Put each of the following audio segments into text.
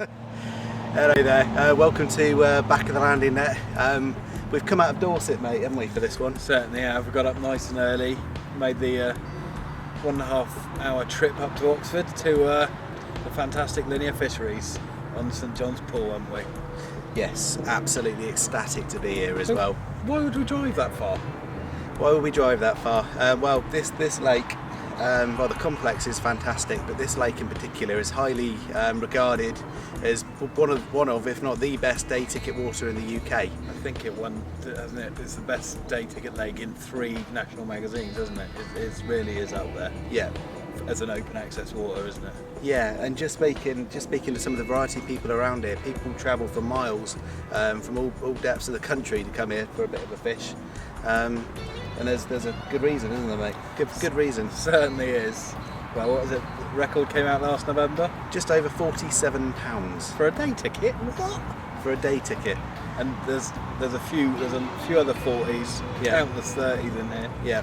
Hello there, welcome to Back of the Landing Net. We've come out of Dorset, mate, haven't we, for this one? Certainly have. We got up nice and early, made the 1.5 hour trip up to Oxford to the fantastic linear fisheries on St John's Pool, haven't we? Yes, absolutely ecstatic to be here as well. Why would we drive that far? Why would we drive that far? Well, this lake, well, the complex is fantastic, but this lake in particular is highly regarded as one of, if not the best day ticket water in the UK. I think it won, hasn't it? It's the best day ticket lake in 3 national magazines, isn't it? It really is out there. Yeah. As an open access water, isn't it? Yeah, and just speaking to some of the variety of people around here, people travel for miles from all depths of the country to come here for a bit of a fish. And there's a good reason, isn't there, mate? Good reason. Certainly is. Well, what was it? The record came out last November? Just over £47 For a day ticket? What? For a day ticket. And there's a few other 40s, Yeah. countless 30s in here. Yeah.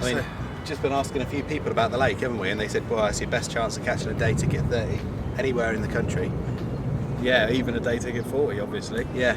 I mean, So- just been asking a few people about the lake, haven't we? And they said, well, it's your best chance of catching a day ticket 30 anywhere in the country. Yeah, even a day ticket 40, obviously. Yeah.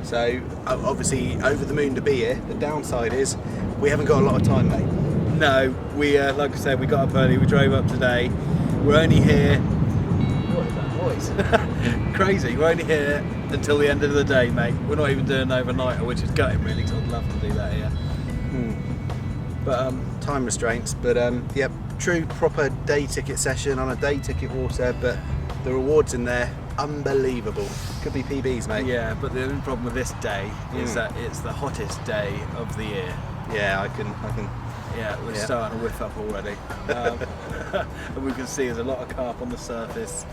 So obviously over the moon to be here. The downside is we haven't got a lot of time, mate. No, we like I said, we got up early. We drove up today. We're only here. What is that noise? Crazy. We're only here until the end of the day, mate. We're not even doing an overnighter, which is gutting, really. Because I'd love to do that here. But Time restraints, but yep, true proper day ticket session on a day ticket water. But the rewards in there, unbelievable. Could be PBs, mate. yeah. But the only problem with this day is that it's the hottest day of the year. Yeah, I can. Yeah, we're Yeah. starting to whiff up already. And we can see there's a lot of carp on the surface.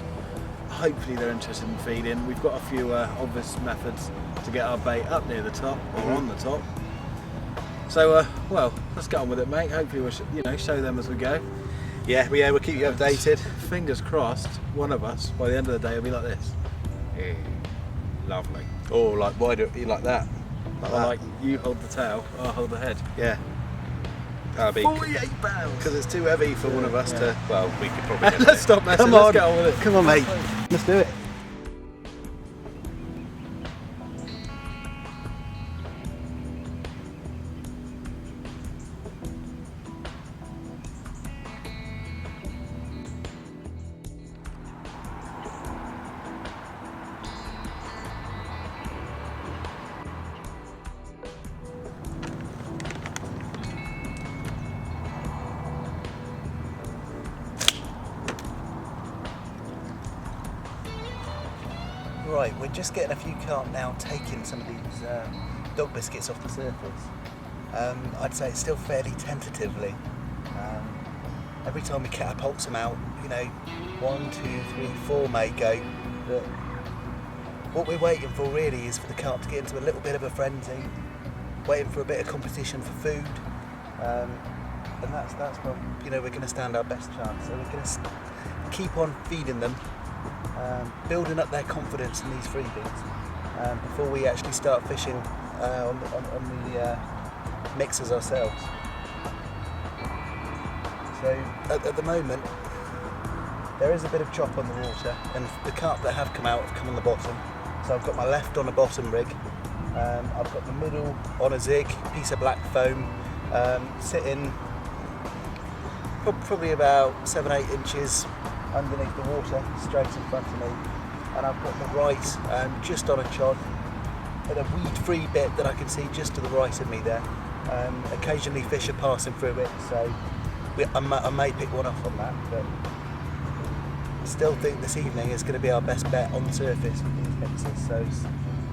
Hopefully they're interested in feeding. We've got a few obvious methods to get our bait up near the top or on the top. So, well, let's get on with it, mate. Hopefully we'll show them as we go. Yeah, we'll keep you updated. Fingers crossed, one of us, by the end of the day, will be like this. Hey, lovely. Or like, why do you like that? Or like, you hold the tail, I'll hold the head. Yeah. That'd be 48 pounds! because it's too heavy for one of us Yeah. to. Well, we could probably. Get Let's stop messing, Come let's on. get on with it. Come on, mate. Let's do it. Right, we're just getting a few carp now, taking some of these dog biscuits off the surface. I'd say it's still fairly tentatively. Every time we catapult them out, 1, 2, 3, 4 may go. But what we're waiting for really is for the carp to get into a little bit of a frenzy, waiting for a bit of competition for food, and that's when we're going to stand our best chance. So we're going to keep on feeding them. Building up their confidence in these freebies before we actually start fishing on the mixers ourselves. So at the moment there is a bit of chop on the water, and the carp that have come out have come on the bottom. So I've got my left on a bottom rig, I've got the middle on a zig, piece of black foam, sitting probably about 7-8 inches underneath the water, straight in front of me, and I've got the right just on a chod, and a weed-free bit that I can see just to the right of me there. Occasionally fish are passing through it, so I may pick one off on that, but I still think this evening is going to be our best bet on the surface with these mixers, so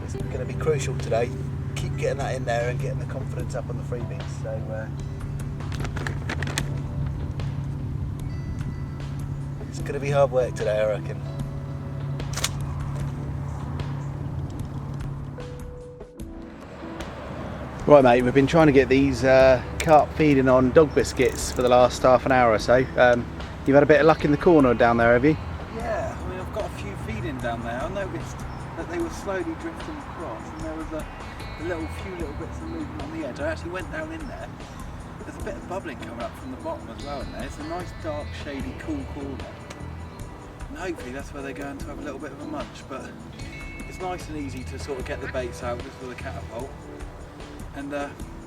it's going to be crucial today. Keep getting that in there and getting the confidence up on the freebies. So it's going to be hard work today, I reckon. Right, mate, we've been trying to get these carp feeding on dog biscuits for the last half an hour or so. You've had a bit of luck in the corner down there, have you? Yeah, I mean, I've got a few feeding down there. I noticed that they were slowly drifting across, and there was a few little bits of movement on the edge. I actually went down in there. There's a bit of bubbling coming up from the bottom as well in there. It's a nice, dark, shady, cool corner. hopefully that's where they're going to have a little bit of a munch. But it's nice and easy to sort of get the baits out just with a catapult, and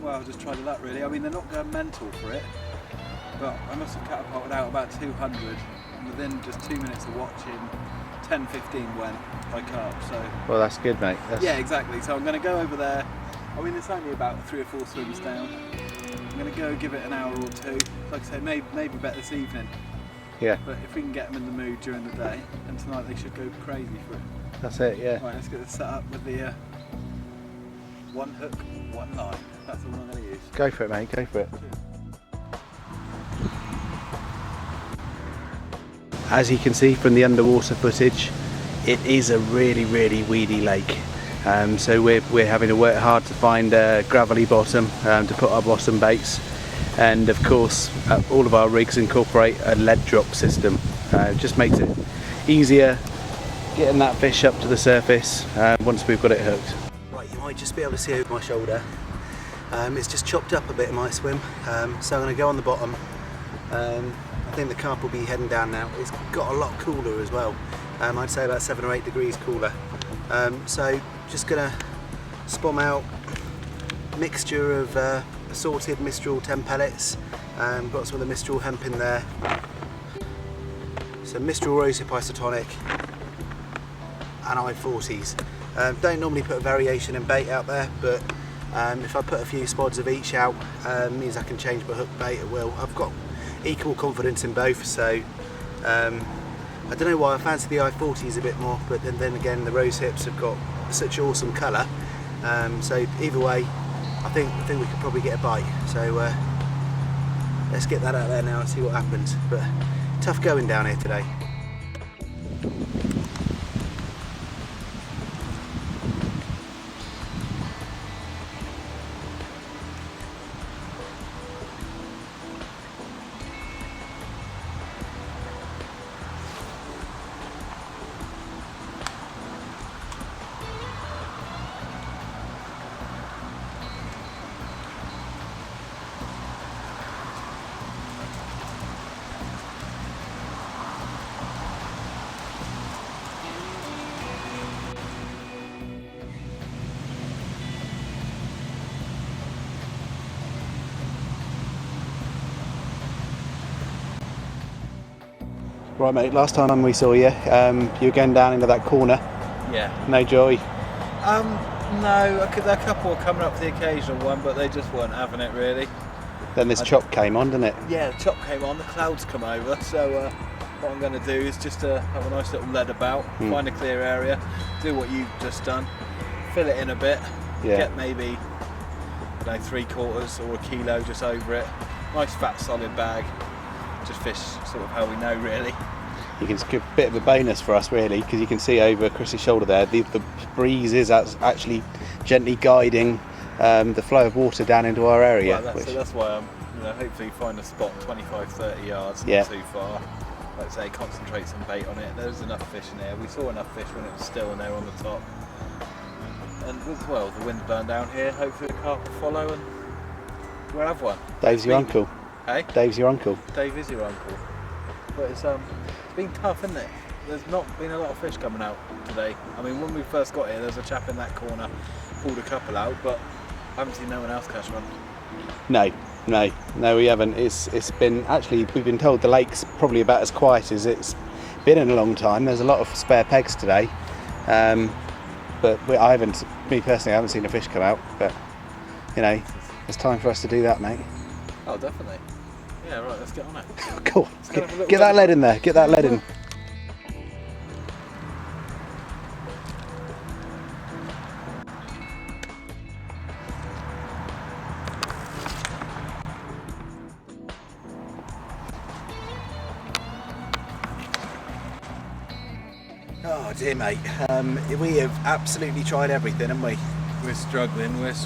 well, just try the luck really. I mean, they're not going mental for it, but I must have catapulted out about 200, and within just 2 minutes of watching, 10-15 went by carp. So Well, that's good, mate. yeah, exactly. So I'm going to go over there. I mean, it's only about 3 or 4 swims down. I'm going to go give it an hour or two. Like I say, maybe bet this evening. Yeah, But if we can get them in the mood during the day, then tonight they should go crazy for it. that's it, yeah. Right, let's get this set up with the one hook, one line. That's the one I'm going to use. Go for it, mate, go for it. As you can see from the underwater footage, it is a really, really weedy lake. So we're having to work hard to find a gravelly bottom to put our bottom baits. And of course, all of our rigs incorporate a lead drop system. It just makes it easier getting that fish up to the surface once we've got it hooked. Right, you might just be able to see over my shoulder. It's just chopped up a bit in my swim, so I'm going to go on the bottom. I think the carp will be heading down now. It's got a lot cooler as well. I'd say about 7 or 8 degrees cooler. So just going to spom out a mixture of assorted Mistral 10 pellets. Got some of the Mistral hemp in there. Some Mistral rosehip isotonic and I-40s. Don't normally put a variation in bait out there, but if I put a few spods of each out, means I can change my hook bait at will. I've got equal confidence in both, so I don't know why I fancy the I-40s a bit more, but then again the rose hips have got such awesome colour, so either way I think we could probably get a bite. So let's get that out there now and see what happens. But tough going down here today. Right mate, last time we saw you, you were going down into that corner. Yeah. No joy. No, a couple were coming up for the occasional one, but they just weren't having it really. Then this chop came on, didn't it? Yeah, the chop came on, the clouds come over, so what I'm going to do is just have a nice little lead about, find a clear area, do what you've just done, fill it in a bit, get maybe 3/4 or a kilo just over it, nice fat solid bag, just fish sort of how we know really. You can give a bit of a bonus for us really, because you can see over Chris's shoulder there, the breeze is actually gently guiding the flow of water down into our area. Well, so that's why I'm hopefully find a spot 25-30 yards, not too far. Like I say, concentrate some bait on it. There's enough fish in there. We saw enough fish when it was still and they were on the top. And as well, the wind burn down here, hopefully the carp will follow and we'll have one. Dave's your uncle. Hey? Dave's your uncle. Dave is your uncle. But it's been tough, isn't it? There's not been a lot of fish coming out today. I mean, when we first got here, there was a chap in that corner, pulled a couple out, but I haven't seen no one else catch one. No, we haven't. It's been, actually, we've been told the lake's probably about as quiet as it's been in a long time. There's a lot of spare pegs today, but me personally, I haven't seen a fish come out. But it's time for us to do that, mate. Oh, definitely. Yeah, right. Let's get on it. Cool. Get that lead in there. Get that lead in. Oh dear mate, we have absolutely tried everything, haven't we? We're struggling. It's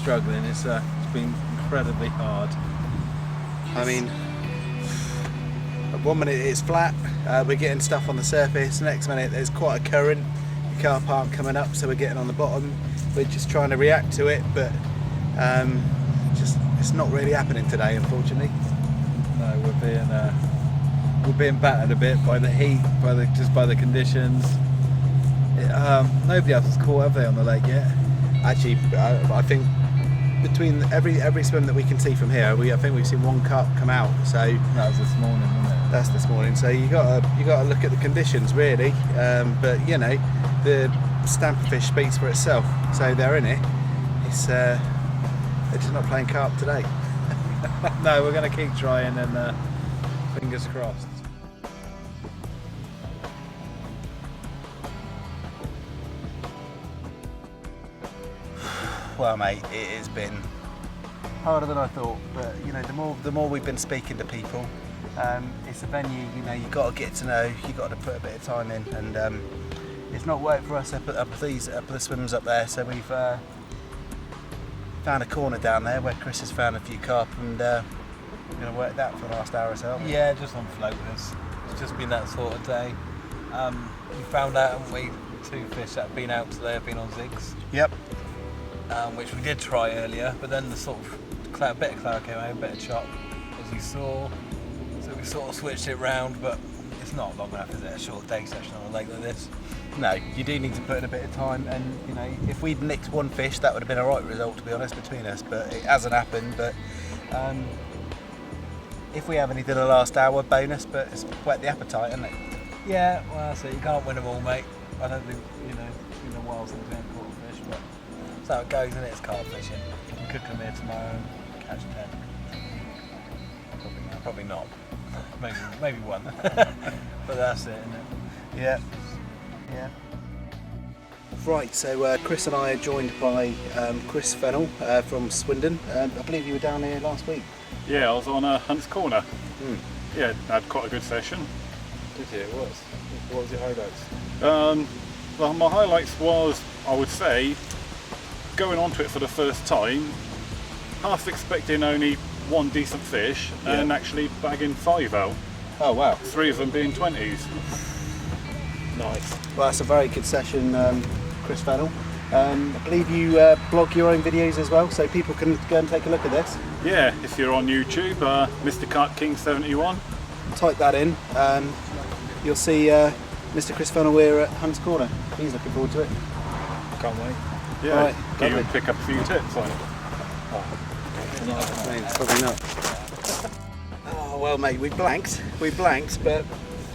been incredibly hard. I mean, at 1 minute it's flat, we're getting stuff on the surface, next minute there's quite a current, the carp aren't coming up, so we're getting on the bottom. We're just trying to react to it, but it's not really happening today, unfortunately. No, we're being we're being battered a bit by the heat, just by the conditions. Nobody else has caught, have they, on the lake yet? Actually, I think between every swim that we can see from here, I think we've seen one carp come out. So That was this morning, wasn't it? that's this morning. So you got to look at the conditions really. But you know, the stamper fish speaks for itself. So they're in it. It's they're just not playing carp today. No, we're going to keep trying and fingers crossed. Well, mate, it has been harder than I thought. But you know, the more we've been speaking to people, it's a venue. You know, you got to get to know. You got to put a bit of time in, and it's not worked for us up the swims up there. So we've found a corner down there where Chris has found a few carp, and we're going to work that for the last hour or so. Aren't we? Yeah, just on floaters. It's just been that sort of day. We found out, haven't we, 2 fish that have been out today have been on zigs, Yep. which we did try earlier, but then the sort of bit of cloud came out, a bit of chop, as you saw. So we sort of switched it round, but it's not long enough, is it? A short day session on a lake like this. No, you do need to put in a bit of time, and you know, if we'd nicked one fish, that would have been a right result, to be honest, between us. But it hasn't happened. But if we have anything the last hour, bonus. But it's whet the appetite, isn't it? Yeah, well, that's it. You can't win them all, mate. I don't think, you know, it's been a while since we haven't caught a fish, but that's how it goes, isn't it? It's carp fishing. You could come here tomorrow and catch 10. Probably not. Maybe one. But that's it, isn't it? Yeah. Yeah. Right, so Chris and I are joined by Chris Fennell from Swindon. I believe you were down here last week. Yeah, I was on Hunt's Corner. Yeah, had quite a good session. Did you? What was your highlights? Well, my highlights was, I would say, going onto it for the first time, half expecting only one decent fish, and actually bagging 5 out. Oh wow. 3 of them being 20s. Nice. Well, that's a very good session, Chris Fennell. I believe you blog your own videos as well, so people can go and take a look at this. Yeah, if you're on YouTube, Mr. Carp King 71. Type that in, you'll see Mr. Chris Fennell here at Hunt's Corner. He's looking forward to it. Can't wait. Yeah, Right, can you lovely. pick up a few tips on it? Mate, probably not. Oh well, mate, we blanked, but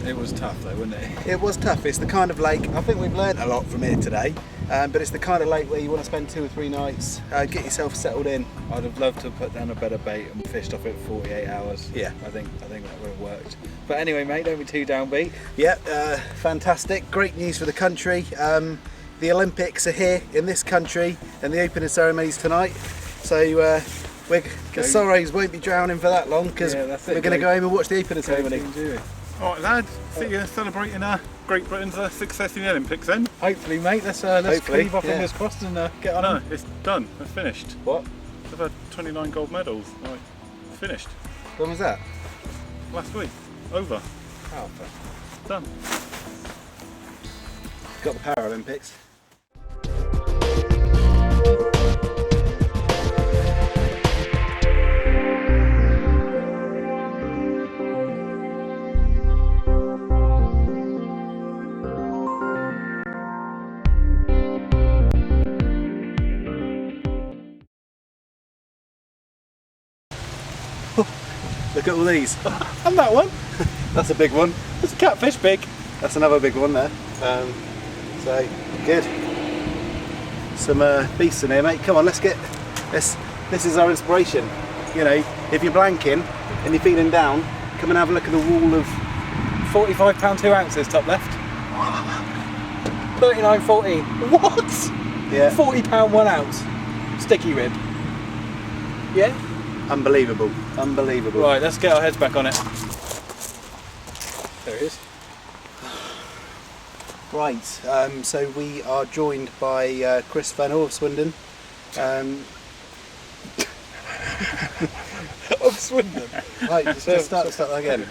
It was tough though, wasn't it? it was tough. It's the kind of lake, I think we've learnt a lot from here today, but it's the kind of lake where you want to spend 2 or 3 nights, get yourself settled in. I'd have loved to have put down a better bait and fished off it for 48 hours. Yeah. I think that would have worked. But anyway, mate, don't be too downbeat. Yeah, fantastic, great news for the country. The Olympics are here in this country and the opening ceremonies tonight, so the Sorrows won't be drowning for that long, because Yeah, that's it, we're going to go. go home and watch the opening ceremony. Alright lads, see you celebrating Great Britain's success in the Olympics then. Hopefully, mate. Let's Hopefully, keep our yeah. fingers crossed and get on. No, it's done, it's finished. What? They've had 29 gold medals, like, finished. When was that? Last week, over, Oh, done. got the Paralympics. Look at all these. And that one. That's a big one. It's a catfish big. That's another big one there. So good. Some beasts in here, mate. Come on, let's get this. This is our inspiration. You know, if you're blanking and you're feeling down, come and have a look at the wall of. £45 2 ounces top left. 39.40. What? Yeah. £40 1 ounce. Sticky rib. Yeah? Unbelievable. Unbelievable. Right, let's get our heads back on it. There it is. Right. So we are joined by Chris Fennell of Swindon. Of Swindon. Right. Just start that again.